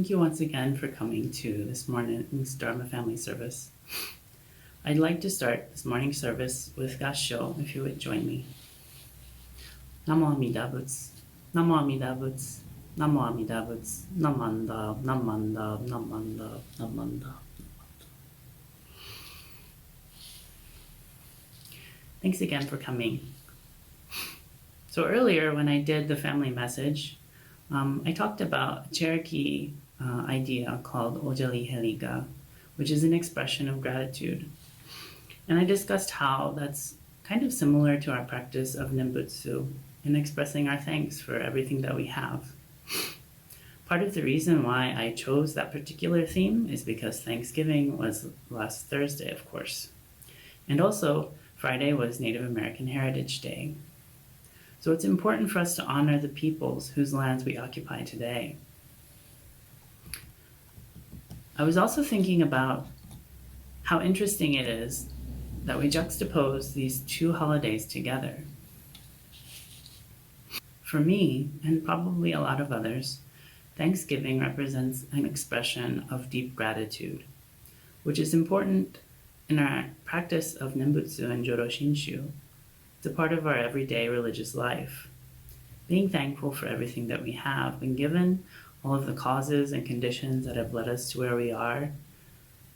Thank you once again for coming to this morning's Dharma family service. I'd like to start this morning's service with Gassho, if you would join me. Namo Amida Butsu, Namo Amida Butsu, Namo Amida Butsu, Namanda, Namanda, Namanda, Namanda. Thanks again for coming. So earlier when I did the family message, I talked about a Cherokee idea called oh-jah-LEE-hay-lee-gah, which is an expression of gratitude. And I discussed how that's kind of similar to our practice of Nembutsu in expressing our thanks for everything that we have. Part of the reason why I chose that particular theme is because Thanksgiving was last Thursday, of course. And also, Friday was Native American Heritage Day. So it's important for us to honor the peoples whose lands we occupy today. I was also thinking about how interesting it is that we juxtapose these two holidays together. For me, and probably a lot of others, Thanksgiving represents an expression of deep gratitude, which is important in our practice of Nembutsu and Joro Shinshu. It's a part of our everyday religious life. Being thankful for everything that we have been given, all of the causes and conditions that have led us to where we are.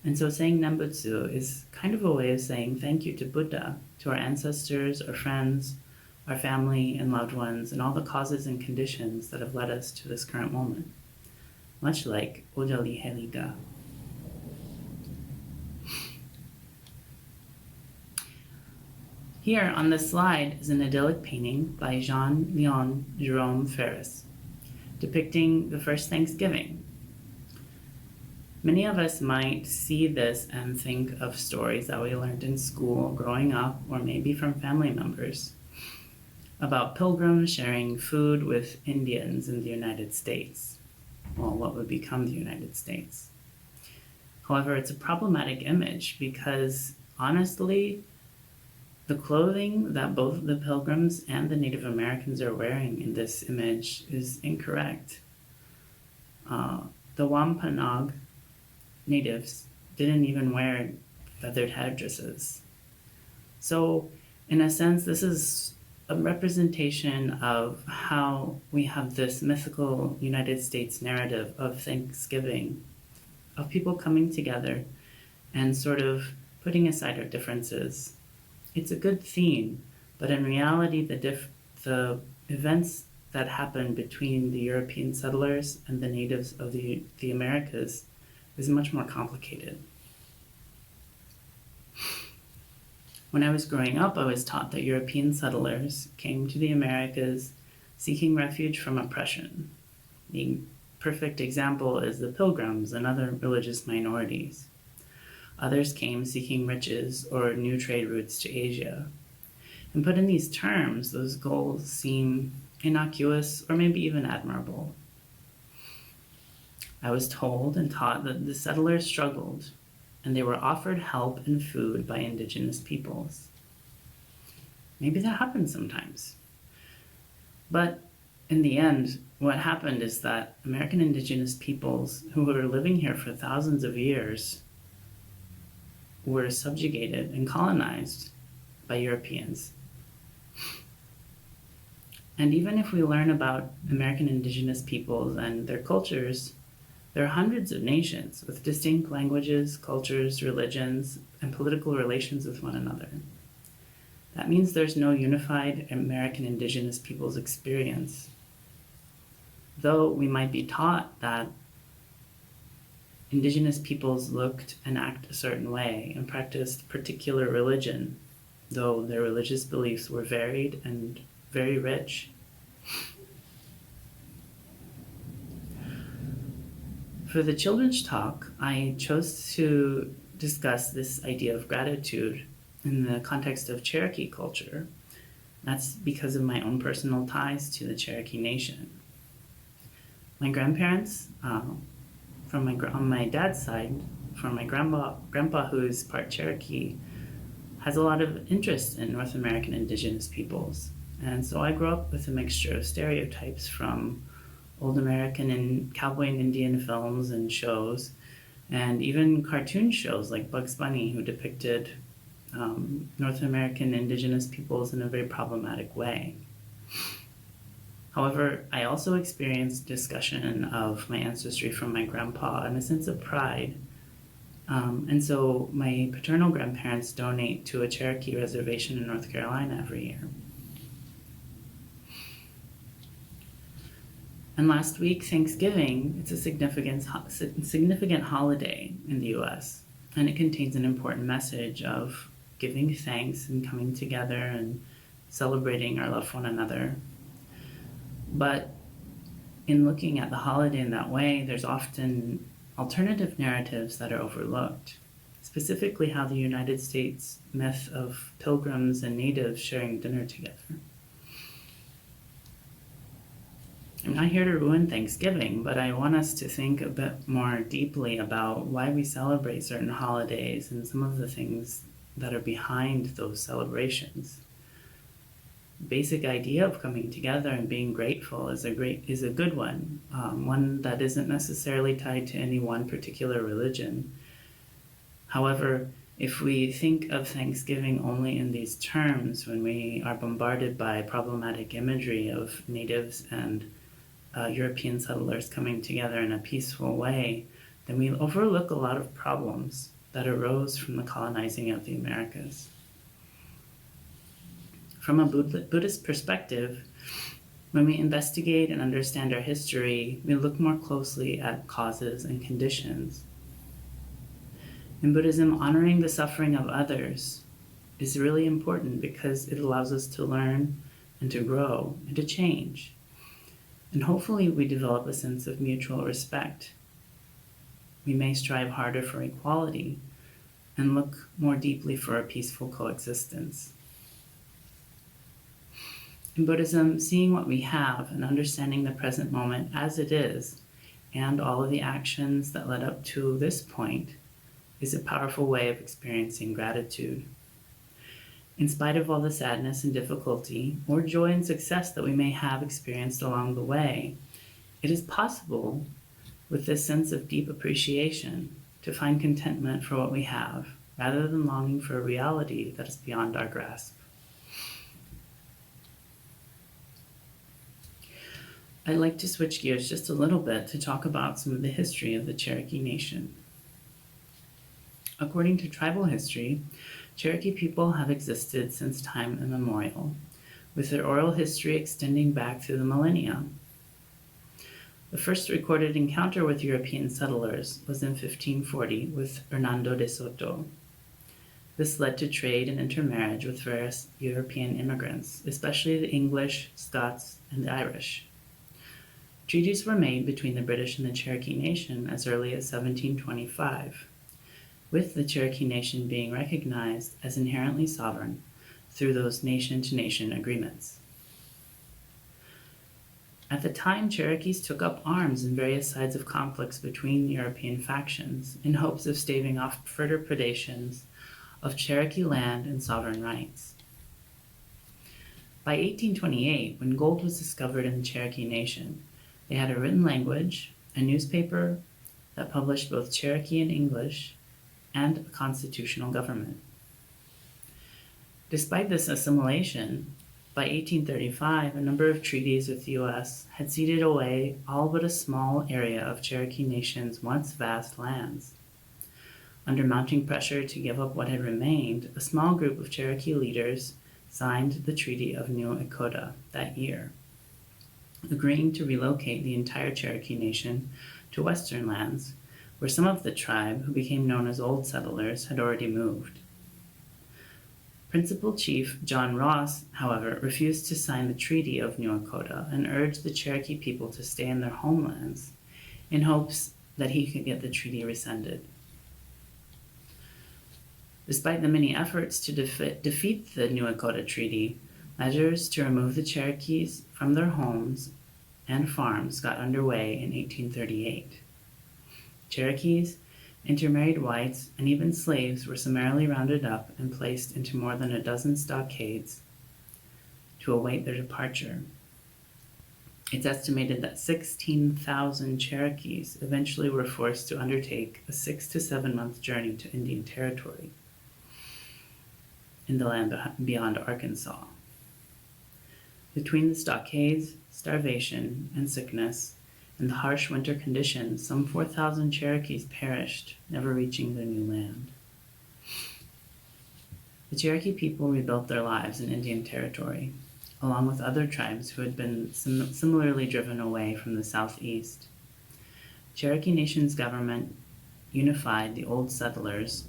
And so saying Nembutsu is kind of a way of saying thank you to Buddha, to our ancestors, our friends, our family and loved ones, and all the causes and conditions that have led us to this current moment. Much like oh-jah-LEE-hay-lee-gah. Here on this slide is an idyllic painting by Jean-Lyon, Jerome, Ferris, depicting the first Thanksgiving. Many of us might see this and think of stories that we learned in school growing up, or maybe from family members, about pilgrims sharing food with Indians in the United States, well, what would become the United States. However, it's a problematic image because, honestly, the clothing that both the pilgrims and the Native Americans are wearing in this image is incorrect. The Wampanoag natives didn't even wear feathered headdresses. So, in a sense, this is a representation of how we have this mythical United States narrative of Thanksgiving, of people coming together and sort of putting aside our differences. It's a good theme, but in reality, the events that happened between the European settlers and the natives of the Americas is much more complicated. When I was growing up, I was taught that European settlers came to the Americas seeking refuge from oppression. The perfect example is the Pilgrims and other religious minorities. Others came seeking riches or new trade routes to Asia. And put in these terms, those goals seem innocuous or maybe even admirable. I was told and taught that the settlers struggled, and they were offered help and food by indigenous peoples. Maybe that happens sometimes. But in the end, what happened is that American indigenous peoples who were living here for thousands of years were subjugated and colonized by Europeans. And even if we learn about American indigenous peoples and their cultures, there are hundreds of nations with distinct languages, cultures, religions, and political relations with one another. That means there's no unified American indigenous peoples experience. Though we might be taught that indigenous peoples looked and acted a certain way and practiced particular religion, though their religious beliefs were varied and very rich. For the children's talk, I chose to discuss this idea of gratitude in the context of Cherokee culture. That's because of my own personal ties to the Cherokee Nation. My grandparents, on my dad's side, from my grandpa who is part Cherokee, has a lot of interest in North American indigenous peoples. And so I grew up with a mixture of stereotypes from old American and cowboy and Indian films and shows, and even cartoon shows like Bugs Bunny, who depicted North American indigenous peoples in a very problematic way. However, I also experienced discussion of my ancestry from my grandpa and a sense of pride. And so my paternal grandparents donate to a Cherokee reservation in North Carolina every year. And last week, Thanksgiving, it's a significant holiday in the US, and it contains an important message of giving thanks and coming together and celebrating our love for one another. But in looking at the holiday in that way, there's often alternative narratives that are overlooked, specifically how the United States myth of pilgrims and natives sharing dinner together. I'm not here to ruin Thanksgiving, but I want us to think a bit more deeply about why we celebrate certain holidays and some of the things that are behind those celebrations. Basic idea of coming together and being grateful is a good one, one that isn't necessarily tied to any one particular religion. However, if we think of Thanksgiving only in these terms, when we are bombarded by problematic imagery of natives and European settlers coming together in a peaceful way, then we overlook a lot of problems that arose from the colonizing of the Americas. From a Buddhist perspective, when we investigate and understand our history, we look more closely at causes and conditions. In Buddhism, honoring the suffering of others is really important because it allows us to learn and to grow and to change. And hopefully we develop a sense of mutual respect. We may strive harder for equality and look more deeply for a peaceful coexistence. In Buddhism, seeing what we have and understanding the present moment as it is, and all of the actions that led up to this point, is a powerful way of experiencing gratitude. In spite of all the sadness and difficulty, or joy and success that we may have experienced along the way, it is possible, with this sense of deep appreciation, to find contentment for what we have, rather than longing for a reality that is beyond our grasp. I'd like to switch gears just a little bit to talk about some of the history of the Cherokee Nation. According to tribal history, Cherokee people have existed since time immemorial, with their oral history extending back through the millennia. The first recorded encounter with European settlers was in 1540 with Hernando de Soto. This led to trade and intermarriage with various European immigrants, especially the English, Scots, and the Irish. Treaties were made between the British and the Cherokee Nation as early as 1725, with the Cherokee Nation being recognized as inherently sovereign through those nation-to-nation agreements. At the time, Cherokees took up arms in various sides of conflicts between European factions in hopes of staving off further predations of Cherokee land and sovereign rights. By 1828, when gold was discovered in the Cherokee Nation, they had a written language, a newspaper that published both Cherokee and English, and a constitutional government. Despite this assimilation, by 1835, a number of treaties with the U.S. had ceded away all but a small area of Cherokee Nation's once vast lands. Under mounting pressure to give up what had remained, a small group of Cherokee leaders signed the Treaty of New Echota that year, agreeing to relocate the entire Cherokee Nation to western lands, where some of the tribe, who became known as Old Settlers, had already moved. Principal Chief John Ross, however, refused to sign the Treaty of New Echota and urged the Cherokee people to stay in their homelands in hopes that he could get the treaty rescinded. Despite the many efforts to defeat the New Echota Treaty, measures to remove the Cherokees from their homes and farms got underway in 1838. Cherokees, intermarried whites, and even slaves were summarily rounded up and placed into more than a dozen stockades to await their departure. It's estimated that 16,000 Cherokees eventually were forced to undertake a 6 to 7 month journey to Indian Territory in the land beyond Arkansas. Between the stockades, starvation, and sickness, and the harsh winter conditions, some 4,000 Cherokees perished, never reaching their new land. The Cherokee people rebuilt their lives in Indian Territory, along with other tribes who had been similarly driven away from the southeast. Cherokee Nation's government unified the old settlers,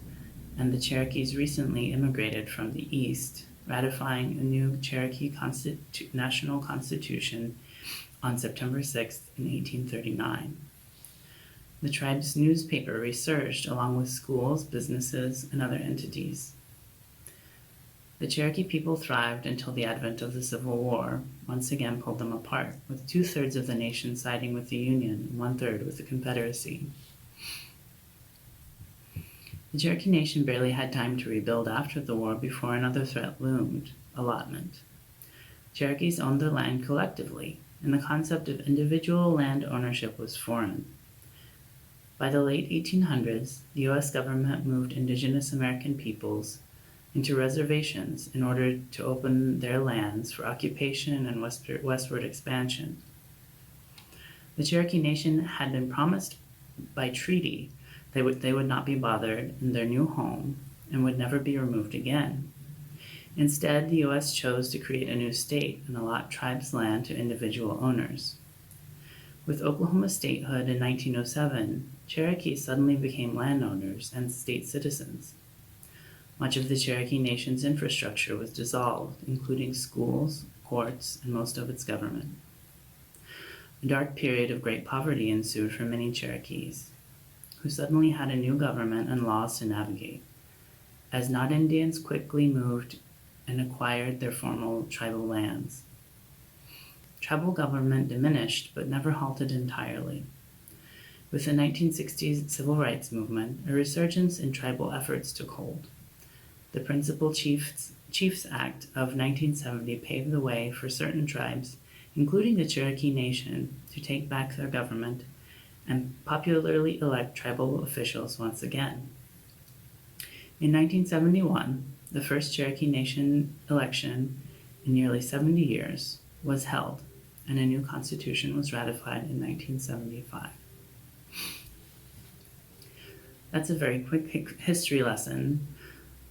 and the Cherokees recently immigrated from the east, ratifying a new Cherokee national constitution on September 6th in 1839. The tribe's newspaper resurged along with schools, businesses, and other entities. The Cherokee people thrived until the advent of the Civil War once again pulled them apart, with 2/3 of the nation siding with the Union and 1/3 with the Confederacy. The Cherokee Nation barely had time to rebuild after the war before another threat loomed: allotment. Cherokees owned their land collectively, and the concept of individual land ownership was foreign. By the late 1800s, the U.S. government moved Indigenous American peoples into reservations in order to open their lands for occupation and westward expansion. The Cherokee Nation had been promised by treaty they would not be bothered in their new home and would never be removed again. Instead, the U.S. chose to create a new state and allot tribes' land to individual owners. With Oklahoma statehood in 1907, Cherokees suddenly became landowners and state citizens. Much of the Cherokee Nation's infrastructure was dissolved, including schools, courts, and most of its government. A dark period of great poverty ensued for many Cherokees, who suddenly had a new government and laws to navigate, as not Indians quickly moved and acquired their former tribal lands. Tribal government diminished but never halted entirely. With the 1960s civil rights movement, a resurgence in tribal efforts took hold. The Principal Chiefs Act of 1970 paved the way for certain tribes, including the Cherokee Nation, to take back their government and popularly elect tribal officials once again. In 1971, the first Cherokee Nation election in nearly 70 years was held, and a new constitution was ratified in 1975. That's a very quick history lesson,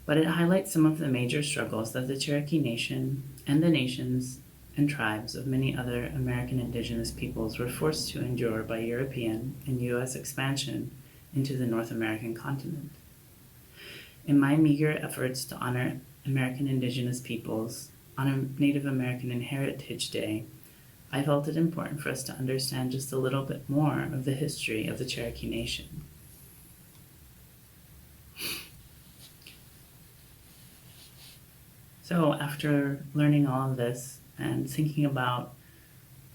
but it highlights some of the major struggles that the Cherokee Nation and the nations and tribes of many other American Indigenous peoples were forced to endure by European and U.S. expansion into the North American continent. In my meager efforts to honor American Indigenous peoples on a Native American Heritage Day, I felt it important for us to understand just a little bit more of the history of the Cherokee Nation. So after learning all of this and thinking about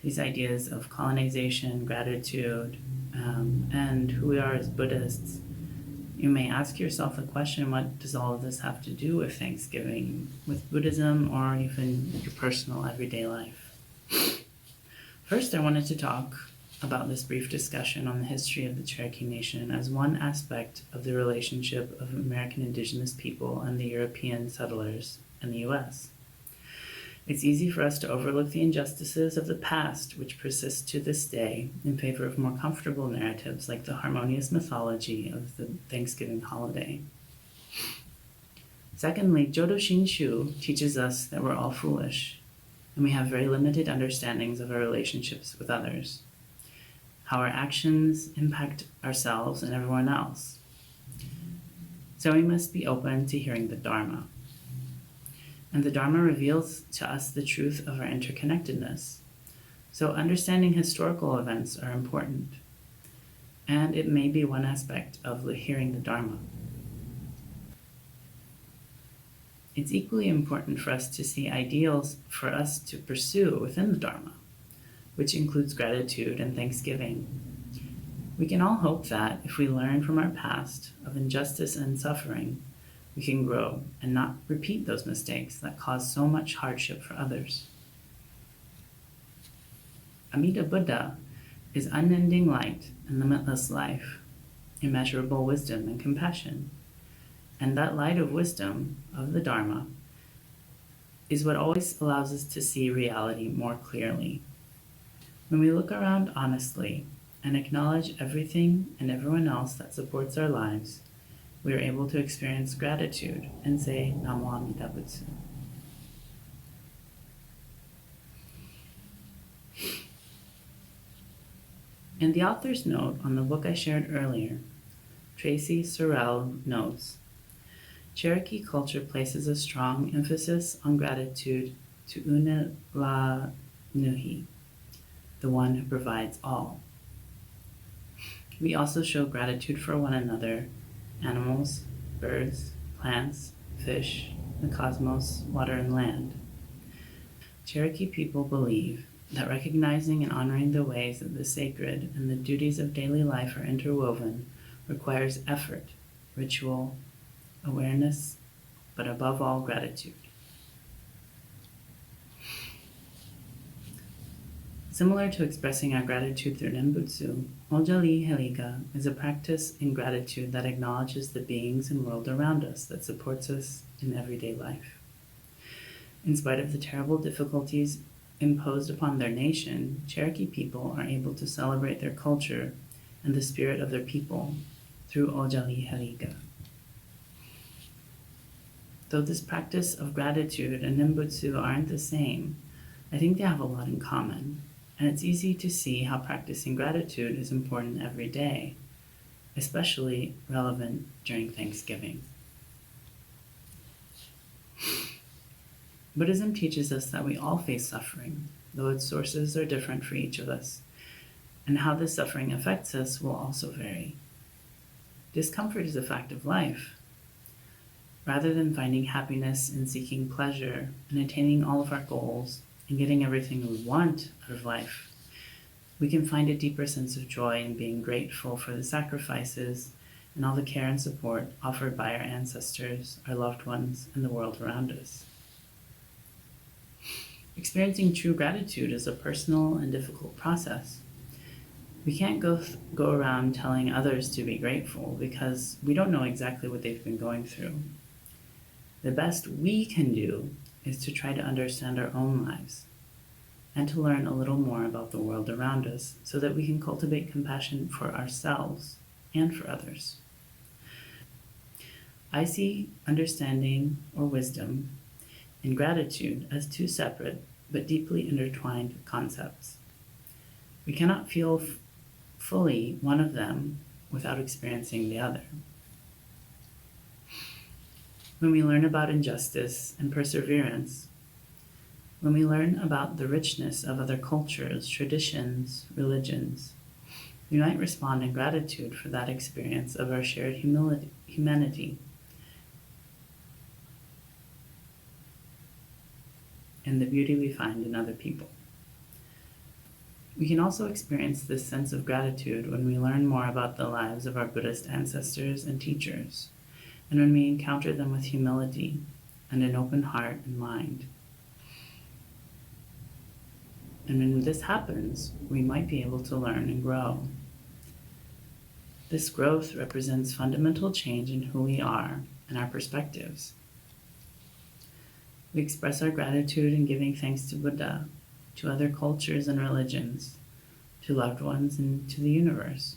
these ideas of colonization, gratitude, and who we are as Buddhists, you may ask yourself the question, what does all of this have to do with Thanksgiving, with Buddhism, or even your personal everyday life? First, I wanted to talk about this brief discussion on the history of the Cherokee Nation as one aspect of the relationship of American Indigenous people and the European settlers in the U.S. It's easy for us to overlook the injustices of the past, which persist to this day, in favor of more comfortable narratives like the harmonious mythology of the Thanksgiving holiday. Secondly, Jodo Shinshu teaches us that we're all foolish, and we have very limited understandings of our relationships with others, how our actions impact ourselves and everyone else. So we must be open to hearing the Dharma. And the Dharma reveals to us the truth of our interconnectedness. So understanding historical events are important, and it may be one aspect of hearing the Dharma. It's equally important for us to see ideals for us to pursue within the Dharma, which includes gratitude and thanksgiving. We can all hope that if we learn from our past of injustice and suffering, we can grow and not repeat those mistakes that cause so much hardship for others. Amida Buddha is unending light and limitless life, immeasurable wisdom and compassion. And that light of wisdom, of the Dharma, is what always allows us to see reality more clearly. When we look around honestly and acknowledge everything and everyone else that supports our lives, we are able to experience gratitude and say Namo Amida Butsu. In the author's note on the book I shared earlier, Tracy Sorrell notes, Cherokee culture places a strong emphasis on gratitude to Untitled, the one who provides all. We also show gratitude for one another, animals, birds, plants, fish, the cosmos, water, and land. Cherokee people believe that recognizing and honoring the ways that the sacred and the duties of daily life are interwoven requires effort, ritual, awareness, but above all, gratitude. Similar to expressing our gratitude through Nembutsu, oh-jah-LEE-hay-lee-gah is a practice in gratitude that acknowledges the beings and world around us that supports us in everyday life. In spite of the terrible difficulties imposed upon their nation, Cherokee people are able to celebrate their culture and the spirit of their people through oh-jah-LEE-hay-lee-gah. Though this practice of gratitude and Nembutsu aren't the same, I think they have a lot in common, and it's easy to see how practicing gratitude is important every day, especially relevant during Thanksgiving. Buddhism teaches us that we all face suffering, though its sources are different for each of us, and how this suffering affects us will also vary. Discomfort is a fact of life. Rather than finding happiness in seeking pleasure and attaining all of our goals and getting everything we want out of life, we can find a deeper sense of joy in being grateful for the sacrifices and all the care and support offered by our ancestors, our loved ones, and the world around us. Experiencing true gratitude is a personal and difficult process. We can't go around telling others to be grateful because we don't know exactly what they've been going through. The best we can do is to try to understand our own lives and to learn a little more about the world around us so that we can cultivate compassion for ourselves and for others. I see understanding or wisdom and gratitude as two separate but deeply intertwined concepts. We cannot feel fully one of them without experiencing the other. When we learn about injustice and perseverance, when we learn about the richness of other cultures, traditions, religions, we might respond in gratitude for that experience of our shared humanity and the beauty we find in other people. We can also experience this sense of gratitude when we learn more about the lives of our Buddhist ancestors and teachers, and when we encounter them with humility and an open heart and mind. And when this happens, we might be able to learn and grow. This growth represents fundamental change in who we are and our perspectives. We express our gratitude in giving thanks to Buddha, to other cultures and religions, to loved ones, and to the universe.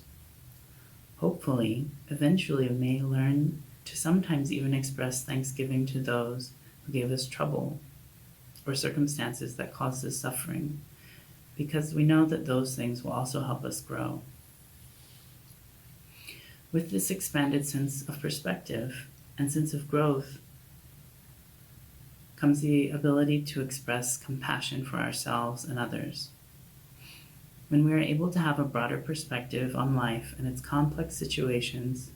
Hopefully, eventually we may learn to sometimes even express thanksgiving to those who gave us trouble or circumstances that caused us suffering, because we know that those things will also help us grow. With this expanded sense of perspective and sense of growth comes the ability to express compassion for ourselves and others. When we are able to have a broader perspective on life and its complex situations,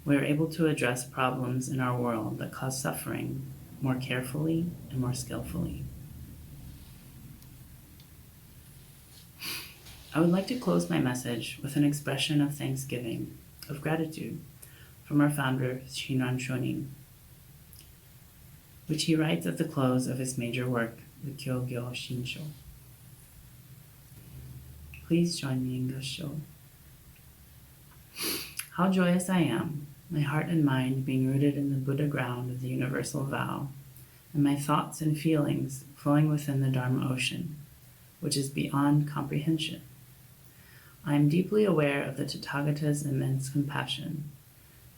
we are able to address problems in our world that cause suffering more carefully and more skillfully. I would like to close my message with an expression of thanksgiving, of gratitude, from our founder, Jean-Lyon, which he writes at the close of his major work, the Kyo-gyo Shinsho. Please join me in Gosho. How joyous I am, my heart and mind being rooted in the Buddha ground of the universal vow, and my thoughts and feelings flowing within the Dharma ocean, which is beyond comprehension. I am deeply aware of the Tathagata's immense compassion,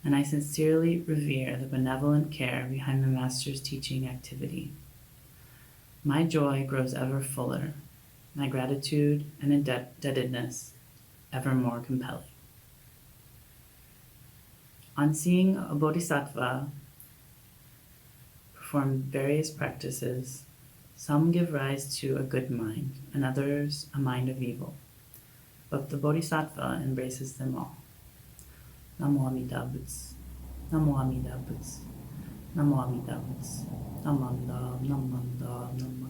and I sincerely revere the benevolent care behind the Master's teaching activity. My joy grows ever fuller, my gratitude and indebtedness ever more compelling. On seeing a bodhisattva perform various practices, some give rise to a good mind, and others a mind of evil. But the bodhisattva embraces them all. Namo Amida Butsu, Namo Amida Butsu, Namo Amida Butsu, Namo Amida, Namo Amida, Namo